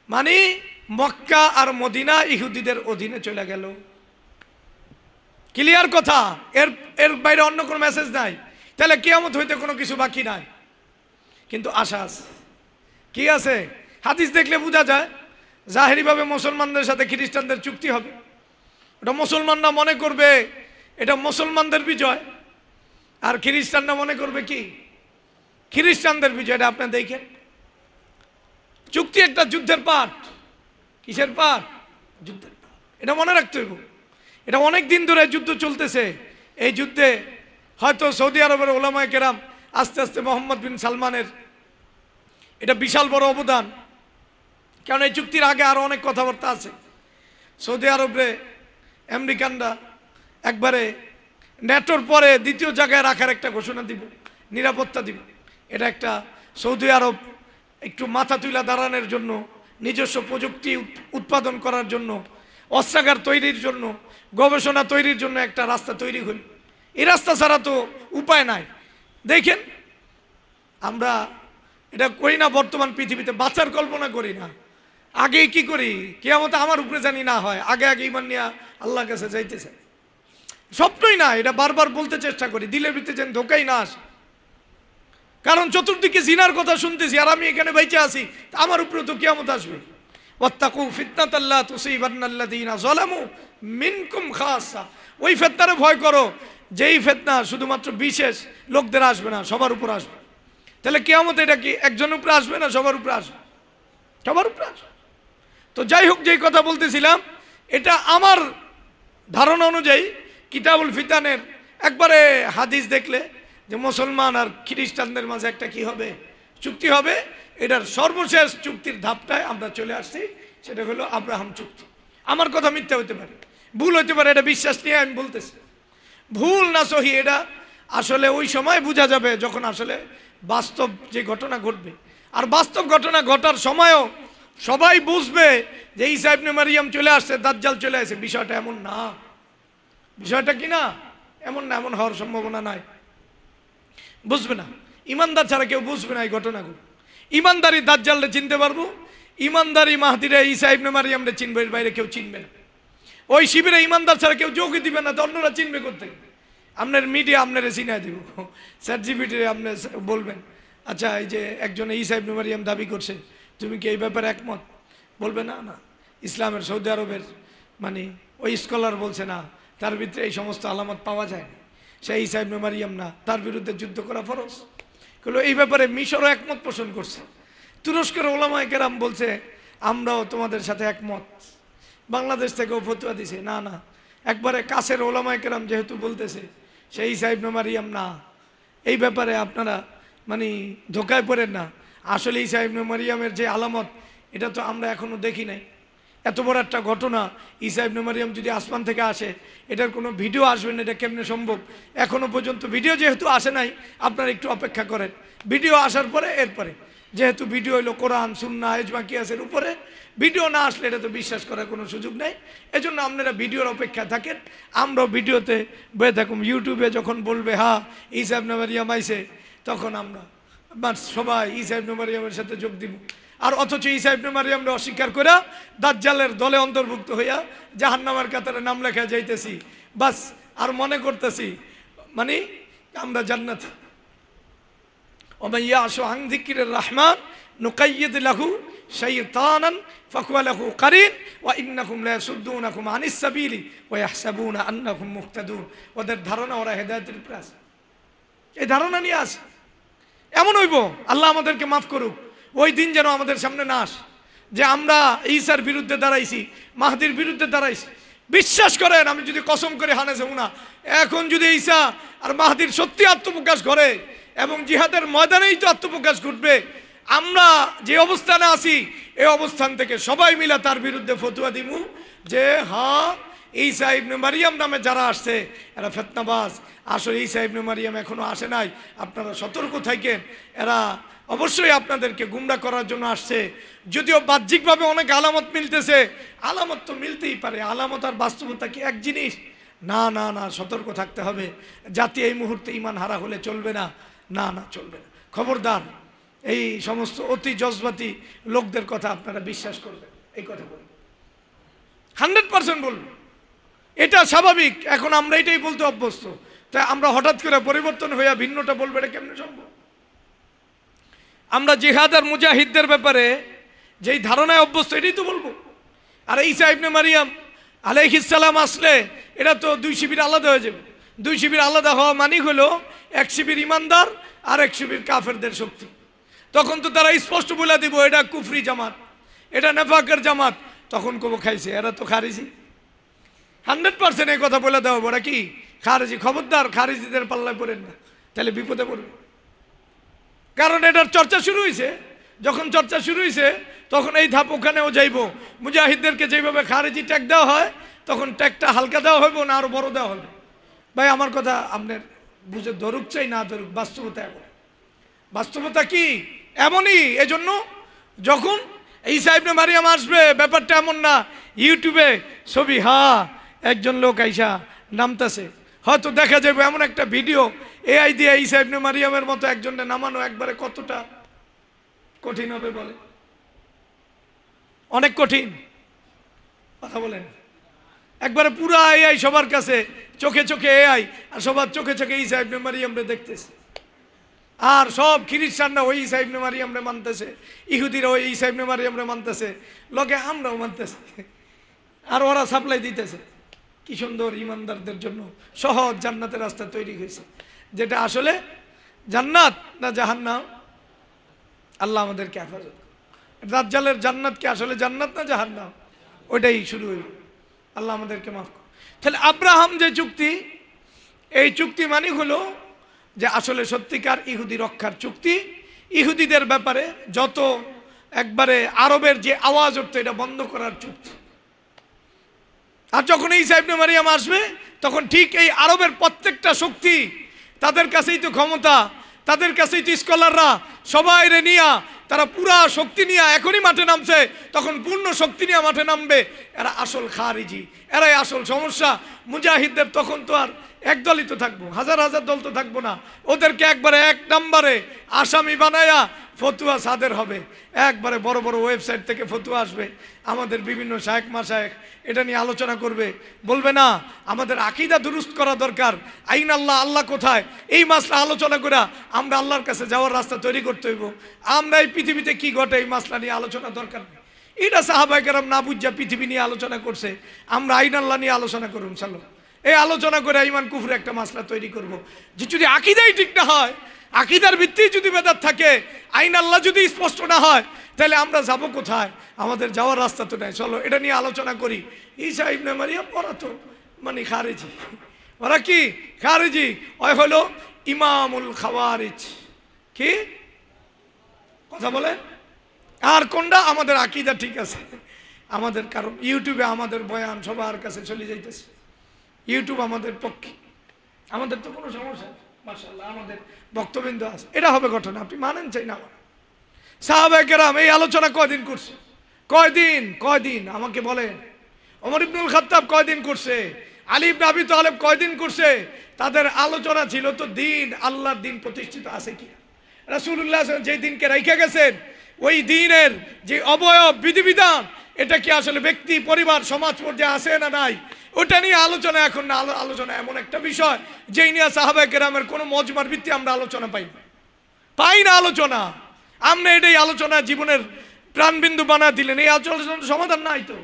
মানে মক্কা আর মদিনা ইহুদিদের অধীনে চলে গেল। ক্লিয়ার কথা, এর বাইরে অন্য কোনো মেসেজ নাই। তাহলে কিয়ামত হইতে কোনো কিছু বাকি নাই, কিন্তু আশা আছে। কি আছে? হাদিস দেখলে বোঝা যায় জাহেরিভাবে মুসলমানদের সাথে খ্রিস্টানদের চুক্তি হবে। ওটা মুসলমানরা মনে করবে এটা মুসলমানদের বিজয়, আর খ্রিস্টানরা মনে করবে কি খ্রিস্টানদের বিজয়। এটা আপনি দেখেন, চুক্তি একটা যুদ্ধের পাঠ। কিসের পাঠ? যুদ্ধের পাঠ। এটা মনে রাখতে হবে। এটা অনেক দিন ধরে যুদ্ধ চলতেছে। এই যুদ্ধে হয়তো সৌদি আরবের ওলামায়ে কেরাম আস্তে আস্তে মোহাম্মদ বিন সালমানের এটা বিশাল বড় অবদান। কারণ এই চুক্তির আগে আরো অনেক কথাবার্তা আছে। সৌদি আরবে আমেরিকানরা একবারে ন্যাটোর পরে দ্বিতীয় জায়গায় রাখার একটা ঘোষণা দিব, নিরাপত্তা দিব। এটা একটা সৌদি আরব একটু মাথা তুলা দাঁড়ানোর জন্য, নিজস্ব প্রযুক্তি উৎপাদন করার জন্য, অস্ত্রাগার তৈরির জন্য, গবেষণা তৈরির জন্য একটা রাস্তা তৈরি হল। এই রাস্তা ছাড়া তো উপায় নাই। দেখেন আমরা এটা করি না, বর্তমান পৃথিবীতে বাঁচার কল্পনা করি না। আগে কি করি, কিয়ামত আমার উপরে জানি না হয়, আগে আগে ইমান নিয়ে আল্লাহর কাছে যাইতেছে। স্বপ্নই না, এটা বারবার বলতে চেষ্টা করি, দিলের ভিতরে যেন ধোকাই না আসে। কারণ চতুর্দিকে জিনার কথা শুনতেছি, আর আমি এখানে বেঁচে আছি, আমার উপরে তো কিয়ামত আসবে। ওয়াত্তাকু ফিতনাতাল্লা তুসিবান্নাল্লাযীনা যালামু মিনকুম খাসসা। ওই ফিতনারে ভয় করো যেই ফিতনা শুধুমাত্র বিশেষ লোকদের আসবে না, সবার উপর আসবে। তাহলে কিয়ামত এটা কি একজনের উপরে আসবে না সবার উপরে আসবে? সবার উপরে আসবে। তো যাই হোক, যেই কথা বলতেছিলাম, এটা আমার ধারণা অনুযায়ী কিতাবুল ফিতানের একবারে হাদিস দেখলে যে মুসলমান আর খ্রিস্টানদের মাঝে একটা কি হবে, চুক্তি হবে। এটার সর্বশেষ চুক্তির ধাপটায় আমরা চলে আসছি, সেটা হলো আব্রাহাম চুক্তি। আমার কথা মিথ্যা হতে পারে, ভুল হতে পারে, এটা বিশ্বাস নিয়ে আমি বলতেছি। ভুল না সহি এটা আসলে ওই সময় বোঝা যাবে যখন আসলে বাস্তব যে ঘটনা ঘটবে। আর বাস্তব ঘটনা ঘটার সময়ও সবাই বুঝবে যে ঈসা ইবনে মারইয়াম চলে আসছে, দাজ্জাল চলে আসে। বিষয়টা এমন না, বিষয়টা কি না এমন না, এমন হওয়ার সম্ভাবনা নাই। বুঝবে না, ইমানদার ছাড়া কেউ বুঝবে না এই ঘটনাগুলো। ইমানদারি দাজ্জালরে চিনতে পারবো, ইমানদারি মাহদিরে ঈসা ইবনে মারইয়ামরে চিনবে, এর বাইরে কেউ চিনবে না। ওই শিবিরে ইমানদার ছাড়া কেউ যোগই দিবে না, তো অন্যরা চিনবে করতে। আপনার মিডিয়া আপনারে চিনাই দিব, চ্যাটজিপিটি আপনি বলবেন, আচ্ছা এই যে একজন ঈসা ইবনে মারইয়াম দাবি করছে, তুমি কি এই ব্যাপারে একমত? বলবে না, না ইসলামের সৌদি আরবের মানে ওই স্কলার বলছে না, তার ভিতরে এই সমস্ত আলামত পাওয়া যায় না, সে ঈসা ইবনে মারইয়াম না, তার বিরুদ্ধে যুদ্ধ করা ফরজ। বললো এই ব্যাপারে মিশরও একমত পোষণ করছে, তুরস্কের ওলামায়ে কেরাম বলছে আমরাও তোমাদের সাথে একমত, বাংলাদেশ থেকেও ফতোয়া দিছে। না না, একবারে কাছের ওলামায়ে কেরাম যেহেতু বলতেছে সেই ঈসা ইবনে মারইয়াম না, এই ব্যাপারে আপনারা মানে ধোকায় পড়েন না। আসলে ঈসা ইবনে মারইয়ামের যে আলামত, এটা তো আমরা এখনো দেখি নাই। এত বড় একটা ঘটনা, ঈসা ইবনে মারইয়াম যদি আসমান থেকে আসে, এটার কোনো ভিডিও আসবে না, এটা কেমনে সম্ভব? এখনো পর্যন্ত ভিডিও যেহেতু আসে নাই, আপনারা একটু অপেক্ষা করেন। ভিডিও আসার পরে এরপরে, যেহেতু ভিডিও হলো কোরআন সুন্নাহ ইজমা কিয়াসের উপরে, ভিডিও না আসলে এটা তো বিশ্বাস করার কোনো সুযোগ নেই। এজন্য আপনারা ভিডিওর অপেক্ষা থাকেন, আমরাও ভিডিওতে বয়ে থাকুন। ইউটিউবে যখন বলবে হ্যাঁ ঈসা ইবনে মারইয়াম আইছে, তখন আমরা সবাই ঈসা ইবনে মারইয়ামের সাথে যোগ দিব। আর অথচ ঈসা ইবনে মারইয়ামকে অস্বীকার করে দাজ্জালের দলে অন্তর্ভুক্ত হইয়া জাহান্নামের কাতারে নাম লেখা যাইতেছি, বাস আর মনে করতেছি মানে আমরা জান্নাতি। ওয়া ইয়াশু আন যিকরির রহমান নুকাইয়িদ লাহু শাইতানান ফাকুয়া লাহু কারিন ওয়া ইন্নাকুম লা ইয়াসুদ্দুনাকুম আনিস সাবিলি ওয়া ইয়াহসাবুনা আন্নাকুম মুহতাদুন। ওদের ধারণা ওরা হেদায়েতের উপরে আছে, এই ধারণা নিয়ে আসে। এমন হইব, আল্লাহ আমাদেরকে মাফ করুক, ওই দিন যেন আমাদের সামনে না আসে যে আমরা ঈসার বিরুদ্ধে দাঁড়াইছি, মাহদির বিরুদ্ধে দাঁড়াইছি। বিশ্বাস করেন, আমি যদি কসম করে হানেছে না, এখন যদি ঈসা আর মাহদির সত্যি আত্মপ্রকাশ করে এবং জিহাদের ময়দানেই তো আত্মপ্রকাশ ঘটবে, আমরা যে অবস্থানে আছি এই অবস্থান থেকে সবাই মিলে তার বিরুদ্ধে ফতোয়া দিব যে হ্যাঁ ঈসা ইবনে মারইয়াম নামে যারা আসছে এরা ফিতনাবাজ। আসলে ঈসা ইবনে মারইয়াম এখনো আসে নাই, আপনারা সতর্ক থাকেন, এরা অবশ্যই আপনাদেরকে গুমরা করার জন্য আসছে। যদিও বাহ্যিকভাবে অনেক আলামত মিলতেছে, আলামত তো মিলতেই পারে, আলামত আর বাস্তবতা কি এক জিনিস? না না না, সতর্ক থাকতে হবে। জাতি এই মুহূর্তে ঈমান হারা হলে চলবে না, না না চলবে না। খবরদার, এই সমস্ত অতি জজবাতি লোকদের কথা আপনারা বিশ্বাস করবেন, এই কথা বলবেন, 100% বলবেন, এটা স্বাভাবিক। এখন আমরা এটাই বলতে অভ্যস্ত, তাই আমরা হঠাৎ করে পরিবর্তন হইয়া ভিন্নটা বলবো, এটা কেমনে সম্ভব? আমরা জিহাদ আর মুজাহিদদের ব্যাপারে যেই ধারণায় অভ্যস্ত এটাই তো বলবো। আর ঈসা ইবনে মারইয়াম আলাইহিস সালাম আসলে এটা তো দুই শিবির আলাদা হয়ে যাবে। দুই শিবির আলাদা হওয়া মানে হলো এক শিবির ইমানদার আর এক শিবির কাফেরদের শক্তি। তখন তো তারা স্পষ্ট বলে দিব এটা কুফরি জামাত, এটা নেফাকের জামাত। তখন কবো খাইছে এরা তো খারিজি, 100% এই কথা বলে দেওয়া, ওরা কি খারিজি। খবরদার খারিজিদের পাল্লায় পড়েন না, তাহলে বিপদে পড়বে। কারণ এটার চর্চা শুরু হয়েছে, যখন চর্চা শুরু হয়েছে তখন এই ধাপ ওখানেও যাইব। মুজাহিদদেরকে যেভাবে খারিজি ট্যাগ দেওয়া হয়, তখন ট্যাগটা হালকা দেওয়া হবে না আরো বড় দেওয়া হবে। ভাই আমার কথা আপনার বুঝে ধরুক চাই না ধরুক, বাস্তবতা এমন। বাস্তবতা কি এমনই। এজন্য যখন ঈসা ইবনে মারিয়াম আসবে, ব্যাপারটা এমন না ইউটিউবে ছবি, একজন লোক আইসা নামতেছে, হয়তো দেখা যাবে এমন একটা ভিডিও এআই দিয়ে ঈসা ইবনে মারিয়ামের মতো একজনকে নামানো একবারে কতটা কঠিন হবে বলে? অনেক কঠিন। কথা বলেন, একবারে পুরা এআই সবার কাছে, চোখে চোখে এআই, আর সবার চোখে চোখে ঈসা ইবনে মারিয়ামরে দেখতেছে। আর সব খ্রিস্টানরা ওই ঈসা ইবনে মারিয়ামরে মানতেছে, ইহুদিরা ওই ঈসা ইবনে মারিয়ামরে মানতেছে, লগে আমরাও মানতেছে, আর ওরা সাপ্লাই দিতেছে। কি সুন্দর ইমানদারদের জন্য সহজ জান্নাতের রাস্তা তৈরি হয়েছে, যেটা আসলে জান্নাত না জাহান্নাম? আল্লাহ আমাদেরকে হেফাজত। দাজ্জালের জান্নাত কি আসলে জান্নাত না জাহান্নাম? ওইটাই শুরু হইল। আল্লাহ আমাদেরকে মাফ করুন। তাহলে আব্রাহাম যে চুক্তি, এই চুক্তি মানে হলো যে আসলে সত্যিকার ইহুদি রক্ষার চুক্তি। ইহুদিদের ব্যাপারে যত একবারে আরবের যে আওয়াজ উঠতো, এটা বন্ধ করার চুক্তি। আর যখন ঈসা ইবনে মারিয়াম আসবে, তখন ঠিক এই আরবের প্রত্যেকটা শক্তি, তাদের কাছেই তো ক্ষমতা, তাদের কাছেই তো স্কলাররা, সবাই রে নিয়া তারা পুরা শক্তি নিয়ে এখনই মাঠে নামছে, তখন পূর্ণ শক্তি নিয়ে মাঠে নামবে। এরা আসল খারিজি, এরাই আসল সমস্যা। মুজাহিদদের তখন তো আর এক দলই তো থাকবো, হাজার হাজার দল তো থাকবো না। ওদেরকে একবারে এক নম্বরে আসামি বানায়া ফতুয়া সাদের হবে। একবারে বড় বড় ওয়েবসাইট থেকে ফতুয়া আসবে, আমাদের বিভিন্ন শায়েখ মাশায়েখ এটা নিয়ে আলোচনা করবে, বলবে না আমাদের আকীদা দুরুস্ত করা দরকার, আইন আল্লাহ, আল্লাহ কোথায়, এই মাসলা আলোচনা করে আমরা আল্লাহর কাছে যাওয়ার রাস্তা তৈরি করতে হইব। আমরা এই পৃথিবীতে কি ঘটে এই মাসলা নিয়ে আলোচনা দরকার নেই। এটা সাহাবায়ে কেরাম না বুঝা পৃথিবী নিয়ে আলোচনা করছে, আমরা আইন আল্লাহ নিয়ে আলোচনা করুন। চলো এই আলোচনা করে ইমান কুফরে একটা মাসলা তৈরি করব। যে যদি আকীদাই ঠিক না হয়, আকীদার ভিত্তি যদি বেদাত থাকে, আইন আল্লাহ যদি স্পষ্ট না হয়, তাহলে আমরা যাব কোথায়? আমাদের যাওয়ার রাস্তা তো নাই। চলো এটা নিয়ে আলোচনা করি। ঈসা ইবনে মারিয়াম ওরা তো মানে খারেজি, ওরা কি খারেজি? ওই হলো ইমামুল খাওয়ারিজ। কি কথা বলেন? আর কোনটা? আমাদের আকীদা ঠিক আছে আমাদের, কারণ ইউটিউবে আমাদের বয়ান সবার কাছে চলে যাইতেছে, ইউটিউব আমাদের পক্ষে, আমাদের তো কোনো সমস্যা নেই, মাশাআল্লাহ আমাদের বক্তব্য আছে। এটা হবে ঘটনা, আপনি মানেন চাই না। সাহাবায়ে কেরাম এই আলোচনা কয়দিন করছে? কয়দিন আমাকে বলেন। ওমর ইবনুল খাত্তাব কয়দিন করছে? আলী ইবনে আবি তালেব কয়দিন করছে? তাদের আলোচনা ছিল তো দিন, আল্লাহর দিন প্রতিষ্ঠিত আছে কি। রাসূলুল্লাহ যে দিনকে রেখে গেছেন, ওই দিনের যে অবয়ব বিধিবিধান, এটা কি আসলে ব্যক্তি, পরিবার, সমাজ পর্যায়ে আছে না নাই, ওটা নিয়ে আলোচনা এখন না। আলোচনা এমন একটা বিষয় যেই নিয়ে সাহাবায়ে কেরামের কোনো মজমার ভিত্তি আমরা আলোচনা পাই না আলোচনা। আপনি এটাই আলোচনা জীবনের প্রাণবিন্দু বানা দিলেন, এই আলোচনার সমাধান নাই তো।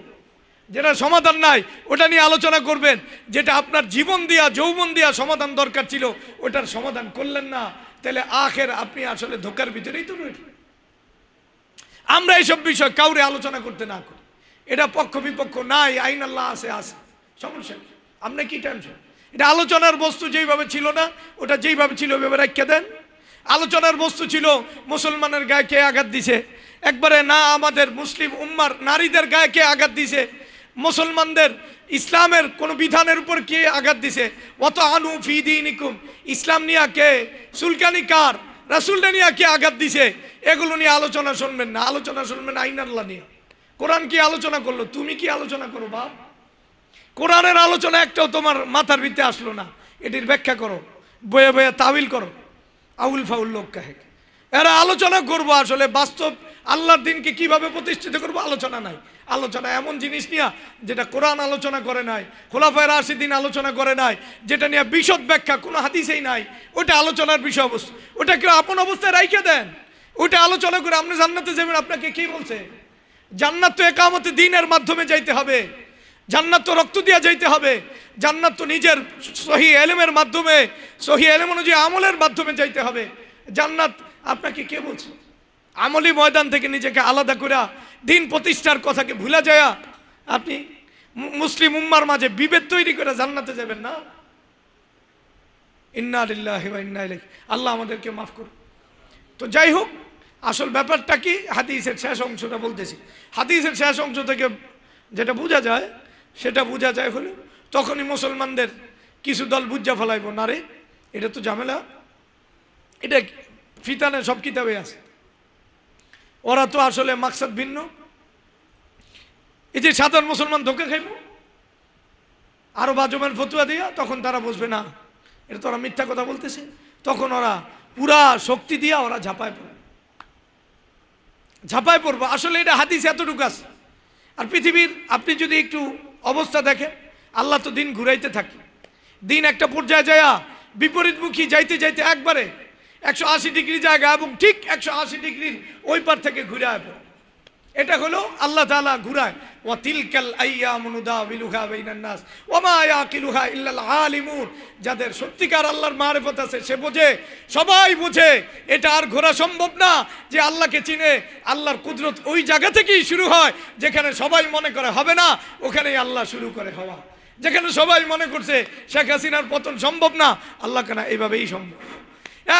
যেটা সমাধান নাই ওটা নিয়ে আলোচনা করবেন, যেটা আপনার জীবন দিয়া যৌবন দিয়া সমাধান দরকার ছিল, ওটার সমাধান করলেন না, তাহলে আখের আপনি আসলে ধোকার ভিতরেই তো রয়েছেন। আমরা এইসব বিষয় কাউরে আলোচনা করতে না করি, এটা পক্ষ বিপক্ষ নাই, আইন আল্লাহ আছে, সমস্যা নেই। আপনি কি টেনশন? এটা আলোচনার বস্তু যেইভাবে ছিল না, ওটা যেইভাবে ছিল ওইভাবে রেখে দেন। আলোচনার বস্তু ছিল মুসলমানের গায়ে কে আঘাত দিছে, একবারে না আমাদের মুসলিম উম্মার নারীদের গায়ে কে আঘাত দিছে, মুসলমানদের ইসলামের কোন বিধানের উপর কে আঘাত দিছে, অত আনু ফি দীনিকুম, ইসলাম নিয়ে কে সুলকানি কার, রাসূলটা নিয়ে কে আঘাত দিছে, এগুলো নিয়ে আলোচনা শুনবেন না। আলোচনা শুনবেন আইন আল্লাহ নিয়ে। কোরআন কি আলোচনা করলো, তুমি কি আলোচনা করো বাপ? কোরআনের আলোচনা একটাও তোমার মাথার ভিতরে আসলো না, এটির ব্যাখ্যা করো, বয়ে বয়ে তাবিল করো, আউল ফাউল লোক কাহে। এরা আলোচনা করবো আসলে বাস্তব আল্লাহর দিনকে কিভাবে প্রতিষ্ঠিত করবো, আলোচনা নাই। আলোচনা এমন জিনিস নিয়ে যেটা কোরআন আলোচনা করে নাই, খোলাফায়ে রাশিদিন আলোচনা করে নাই, যেটা নিয়ে বিশদ ব্যাখ্যা কোনো হাদিসেই নাই, ওটা আলোচনার বিষয়বস্তু। ওটা কেউ আপন অবস্থায় রাইখে দেন, ওটা আলোচনা করে আপনি জান্নাতে যাবেন। আপনাকে কি বলছে? জান্নাত তো একামতে দ্বীনের মাধ্যমে যাইতে হবে, জান্নাত তো রক্ত দিয়া যাইতে হবে, জান্নাত তো নিজের সহি এলেমের মাধ্যমে, সহি এলেম অনুযায়ী আমলের মাধ্যমে যাইতে হবে। জান্নাত আপনাকে কে বলছে? আমলি ময়দান থেকে নিজেকে আলাদা করে দিন প্রতিষ্ঠার কথাকে ভুলে যায় আপনি মুসলিম উম্মার মাঝে বিভেদ তৈরি করে জান্নাতে যাবেন না। ইন্না লিল্লাহি ওয়া ইন্না ইলাইহি, আল্লাহ আমাদেরকে মাফ করুন। তো যাই হোক, আসল ব্যাপারটা কি, হাদিসের শেষ অংশটা বলতেছি। হাদিসের শেষ অংশ থেকে যেটা বোঝা যায়, সেটা বোঝা যায় হলো তখনই মুসলমানদের কিছু দল বুঝা ফেলাইব না রে, এটা তো ঝামেলা, এটা ফিতানে সব কিতাবে আছে, ওরা তো আসলে মাকসাদ ভিন্ন। এই যে সাধারণ মুসলমান ধোকা খাইব আরো বাজমের ফতুয়া দিয়া, তখন তারা বুঝবে না এটা তো ওরা মিথ্যা কথা বলতেছে, তখন ওরা পুরা শক্তি দিয়া ওরা ঝাঁপায় পড়বো। আসলে এটা হাদিস এতটুকু আছে। আর পৃথিবীর আপনি যদি একটু অবস্থা দেখেন, আল্লাহ তো দিন ঘুরাইতে থাকে, দিন একটা পর্যায়ে যায় বিপরীতমুখী যাইতে যাইতে একবারে 180 ডিগ্রি জায়গা এবং ঠিক 180 ডিগ্রির ওই পার থেকে ঘুরে আসবে। এটা হলো আল্লাহ তাআলা ঘুরায়। ওয়া তিলকাল আইয়ামু নুদাবিলুহা বাইনান নাস ওয়া মা ইয়াকিলুহা ইল্লাল আলিমুন। যাদের সত্যিকার আল্লাহর মারিফত আছে সে বোঝে, সবাই বোঝে এটা আর ঘোরা সম্ভব না যে আল্লাহকে চিনে। আল্লাহর কুদরত ওই জায়গা থেকেই শুরু হয় যেখানে সবাই মনে করে হবে না, ওখানেই আল্লাহ শুরু করে হওয়া। যেখানে সবাই মনে করছে শেখ হাসিনার পতন সম্ভব না, আল্লাহ কেনা এইভাবেই সম্ভব।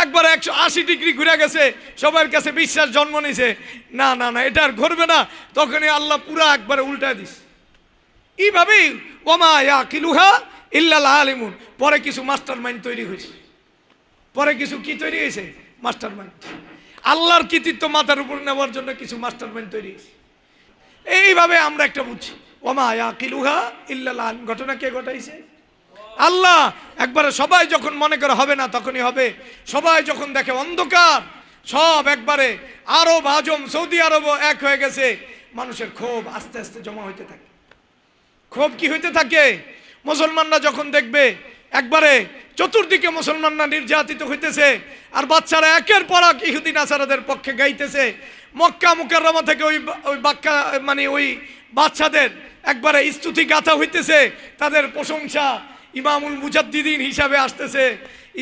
একবার 180 ডিগ্রি ঘুরে গেছে, সবার কাছে বিশ্বাস জন্ম নিছে না না না এটা আর ঘুরবে না, তখনই আল্লাহ পুরা একবারে উল্টায় দিস। এইভাবেই ওমা ইয়াকিলুহা ইল্লাল আলিমুন। পরে কিছু মাস্টার মাইন্ড তৈরি হয়েছে, পরে কিছু কি তৈরি হয়েছে, মাস্টার মাইন্ড। আল্লাহর কৃতিত্ব মাথার উপর নেওয়ার জন্য কিছু মাস্টার মাইন্ড তৈরি হয়েছে। এইভাবে আমরা একটা বুঝছি ওমা ইয়াকিলুহা ইল্লাল আলিম। ঘটনা কে ঘটাইছে? আল্লাহ। একবারে সবাই যখন মনে করে হবে না তখনই হবে। সবাই যখন দেখে অন্ধকার, সব একবারে আরব আজম সৌদি আরবও এক হয়ে গেছে, মানুষের ক্ষোভ আস্তে আস্তে জমা হইতে থাকে। ক্ষোভ কি হইতে থাকে? মুসলমানরা যখন দেখবে একবারে চতুর্দিকে মুসলমানরা নির্যাতিত হইতেছে, আর বাচ্চারা একের পর এক ইহুদি নাসারাদের পক্ষে গাইতেছে। মক্কা মুকাররমা থেকে ওই বাক্কা মানে ওই বাচ্চাদের একবারে স্তুতি গাথা হইতেছে, তাদের প্রশংসা ইমামুল মুজাদ্দিদিন হিসাবে আসতেছে,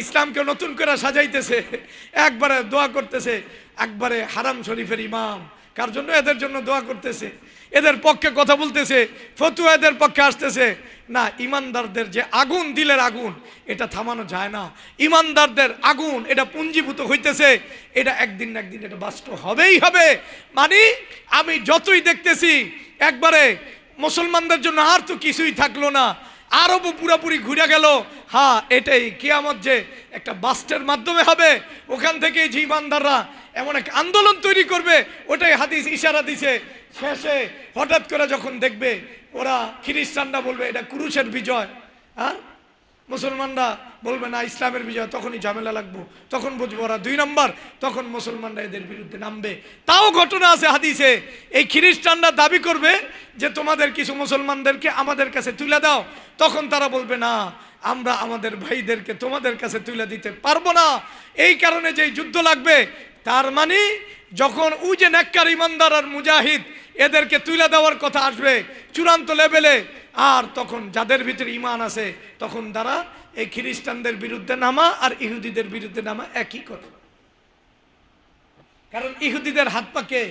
ইসলামকে নতুন করে সাজাইতেছে, একবারে দোয়া করতেছে। একবারে হারাম শরীফের ইমাম কার জন্য? এদের জন্য দোয়া করতেছে, এদের পক্ষে কথা বলতেছে, ফতুয়া এদের পক্ষে আসতেছে না। ইমানদারদের যে আগুন, দিলের আগুন, এটা থামানো যায় না। ইমানদারদের আগুন এটা পুঞ্জীভূত হইতেছে, এটা একদিন না একদিন এটা বাস্ত হবেই হবে। মানে আমি যতই দেখতেছি একবারে মুসলমানদের জন্য আর তো কিছুই থাকলো না, আরবও পুরাপুরি ঘুরে গেল। হ্যাঁ, এটাই কিয়ামত যে একটা বাস্টের মাধ্যমে হবে, ওখান থেকেই যে ইমানদাররা এমন এক আন্দোলন তৈরি করবে, ওটাই হাদিস ইশারা দিছে। শেষে হঠাৎ করে যখন দেখবে ওরা খ্রিস্টানরা বলবে এটা ক্রুশের বিজয়, আর মুসলমানরা বলবে না ইসলামের বিজয়, তখনই ঝামেলা লাগবো, তখন বুঝবো ওরা 2 নম্বর, তখন মুসলমানরা এদের বিরুদ্ধে নামবে। তাও ঘটনা আছে হাদিসে, এই খ্রিস্টানরা দাবি করবে যে তোমাদের কিছু মুসলমানদেরকে আমাদের কাছে তুলে দাও, তখন তারা বলবে না আমরা আমাদের ভাইদেরকে তোমাদের কাছে তুলে দিতে পারবো না, এই কারণে যে যুদ্ধ লাগবে। তার মানে যখন ওই যে নেককার ইমানদার আর মুজাহিদ এদেরকে তুলে দেওয়ার কথা আসবে চূড়ান্ত লেভেলে, আর তখন যাদের ভিতরে ঈমান আছে তখন তারা এই খ্রিস্টানদের বিরুদ্ধে নামা আর ইহুদিদের বিরুদ্ধে নামা একই কথা। কারণ ইহুদিদের হাত পা কে?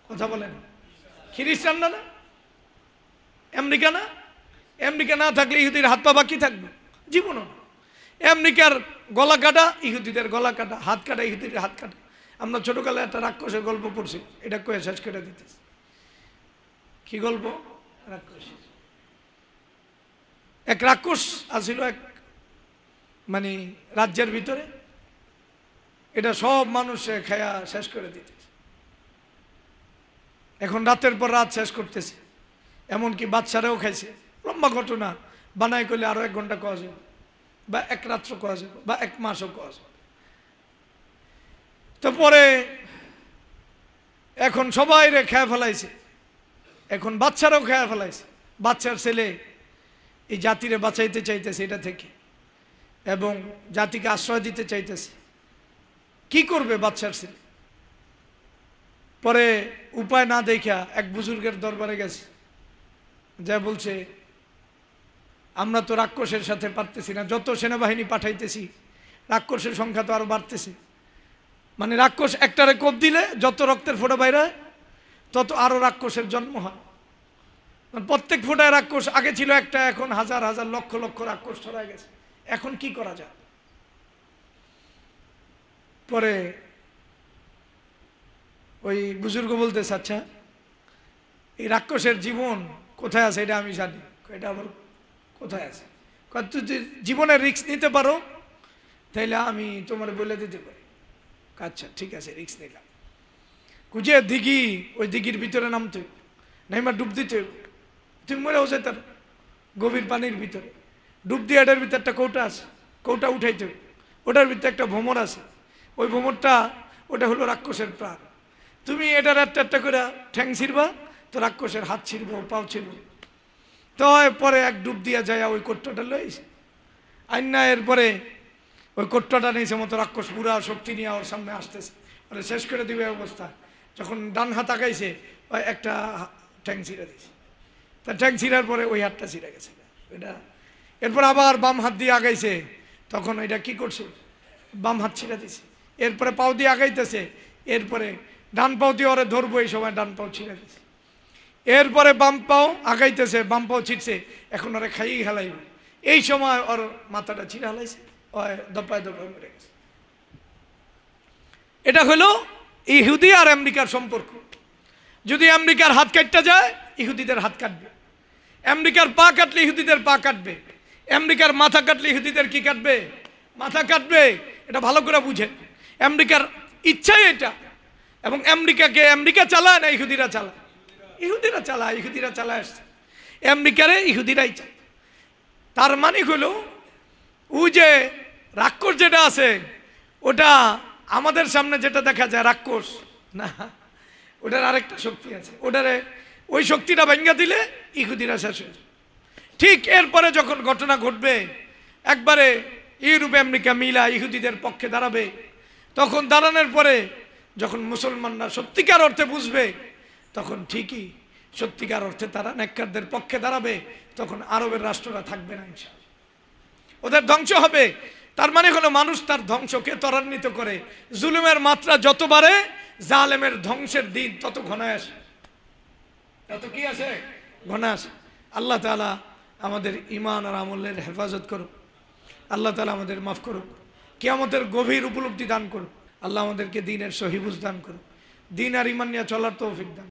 কথা বলেন, খ্রিস্টানরা না? আমেরিকা না? আমেরিকা না থাকলে ইহুদির হাত পা বাকি থাকবে জীবনও। আমেরিকার গলা কাটা, ইহুদিদের গলা কাটা, হাত কাটা, ইহুদিদের হাত কাটা। আমরা ছোটকালে একটা রাক্ষসের গল্প পড়ছি, এটা কয়ে শেষ করে দিতেছি। কি গল্প? রাক্ষস। এক রাক্ষস আসিল এক মানে রাজ্যের ভিতরে, এটা সব মানুষ খায়া শেষ করে দিতেছে। এখন রাতের পর রাত শেষ করতেছে, এমনকি বাচ্চারাও খাইছে। লম্বা ঘটনা, বানাই করলে আরো 1 ঘন্টা কোয়া যাবে, বা 1 রাত্র কোয়া যাবে, বা 1 মাসও কোয়া যাবে। তো পরে এখন সবাই রে খেয়ে ফেলাইছে, এখন বাচ্চারাও খেয়ে ফেলাইছে। বাচ্চার ছেলে এই জাতিরে বাঁচাইতে চাইতেছে এটা থেকে, এবং জাতিকে আশ্রয় দিতে চাইতেছে। কি করবে বাচ্চার ছেলে? পরে উপায় না দেখা এক বুজুর্গের দরবারে গেছে, যা বলছে আমরা তো রাক্ষসের সাথে পারতেছি না, যত সেনাবাহিনী পাঠাইতেছি রাক্ষসের সংখ্যা তো আরো বাড়তেছে। মানে রাক্ষস একটারে কোপ দিলে যত রক্তের ফোঁটা বাইরে তত আরো রাক্ষসের জন্ম হয়। প্রত্যেক ফোঁটায় রাক্ষস, আগে ছিল একটা, এখন হাজার হাজার লক্ষ লক্ষ রাক্ষস ছড়ায় গেছে। এখন কি করা যায়? পরে ওই বুজুর্গ বলতেছে আচ্ছা এই রাক্ষসের জীবন কোথায় আছে এটা আমি জানি। এটা আবার কোথায় আছে? তুই যদি জীবনের রিস্ক নিতে পারো তাইলে আমি তোমার বলে দিতে পারি। আচ্ছা ঠিক আছে, রিস্ক নিলাম। খুঁজে দিঘি, ওই দিঘির ভিতরে নামতে নাইমা ডুব দিতে, তুমি মরেও যেতে গভীর পানির ভিতরে ডুব দিয়ে। এটার ভিতরে একটা কৌটা আছে, কৌটা উঠাইতে, ওটার ভিতরে একটা ভ্রমর আছে, ওই ভ্রমরটা ওটা হলো রাক্ষসের প্রাণ। তুমি এটার একটা করে ঠ্যাং ছিড়বা, তো রাক্ষসের হাত ছিড়ব, পাও ছিড়ব। তো পরে এক ডুব দিয়া যায় ওই কোট্টাটা লইছে আইনা, এরপরে ওই কোট্টাটা নিয়েছে মতো রাক্ষস পুরা শক্তি নিয়ে ওর সামনে আসতেছে, ওরা শেষ করে দিবে অবস্থা। যখন ডান হাত আগাইছে ওই একটা ঠ্যাং ছিঁড়ে দিয়েছে, তা ঠ্যাং ছিঁড়ার পরে ওই হাতটা ছিঁড়ে গেছে এটা। এরপর আবার বাম হাত দিয়ে আগাইছে, তখন এটা কি করছে, বাম হাত ছিঁড়ে দিছে। এরপরে পাও দিয়ে আগাইতেছে, এরপরে ডান পাও দিয়ে ওরে ধরবো, এই সময় ডান পাও ছিঁড়ে দিছে। এরপরে বাম পাও আগাইতেছে, বাম পাও ছিটছে, এখন ওরে খাইয়ে হেলাইবে, এই সময় ওর মাথাটা ছিঁড়ে হেলাইছে, দপায় দপায় মরে গেছে। এটা হলো ইহুদি আর আমেরিকার সম্পর্ক। যদি আমেরিকার হাত কাটতে যায়, ইহুদিদের হাত কাটবে। আমেরিকার পা কাটলে ইহুদিদের পা কাটবে। আমেরিকার মাথা কাটলে ইহুদিদের কি কাটবে, মাথা কাটবে। এটা ভালো করে বুঝেন, আমেরিকার ইচ্ছাই এটা। এবং আমেরিকা চালায় না, ইহুদিরা চালায়, ইহুদিরা চালায়, ইহুদিরা চালায় আসছে আমেরিকারে, ইহুদিরাই চালায়। তার মানে হলো ওই যে রাক্ষস যেটা আছে, ওটা আমাদের সামনে যেটা দেখা যায় রাক্ষস না, ওটার আরেকটা শক্তি আছে, ওটারে ওই শক্তিটা ভেঙে দিলে ইহুদিরা শেষ হয়ে যায়। ঠিক এরপরে যখন ঘটনা ঘটবে, একবারে ইউরোপ আমেরিকা মিলা ইহুদিদের পক্ষে দাঁড়াবে, তখন দাঁড়ানোর পরে যখন মুসলমানরা সত্যিকার অর্থে বুঝবে, তখন ঠিকই সত্যিকার অর্থে তারা নেককারদের পক্ষে দাঁড়াবে। তখন আরবের রাষ্ট্ররা থাকবে না, ইনশাআল্লাহ ওদের ধ্বংস হবে। তার মানে হলো মানুষ তার ধ্বংসকে ত্বরান্বিত করে। জুলুমের মাত্রা যত বাড়ে, জালেমের ধ্বংসের দিন তত ঘনায় আসে, তত কি আসে, ঘনায় আসে। আল্লাহ তাআলা আমাদের ঈমান আর আমলের হেফাজত করুক। আল্লাহ তাআলা আমাদের মাফ করুক, কিয়ামতের গভীর উপলব্ধি দান করুক। আল্লাহ আমাদেরকে দ্বীনের সহি বুঝ দান করুক, দ্বীন আর ঈমান নিয়ে চলার তৌফিক দান।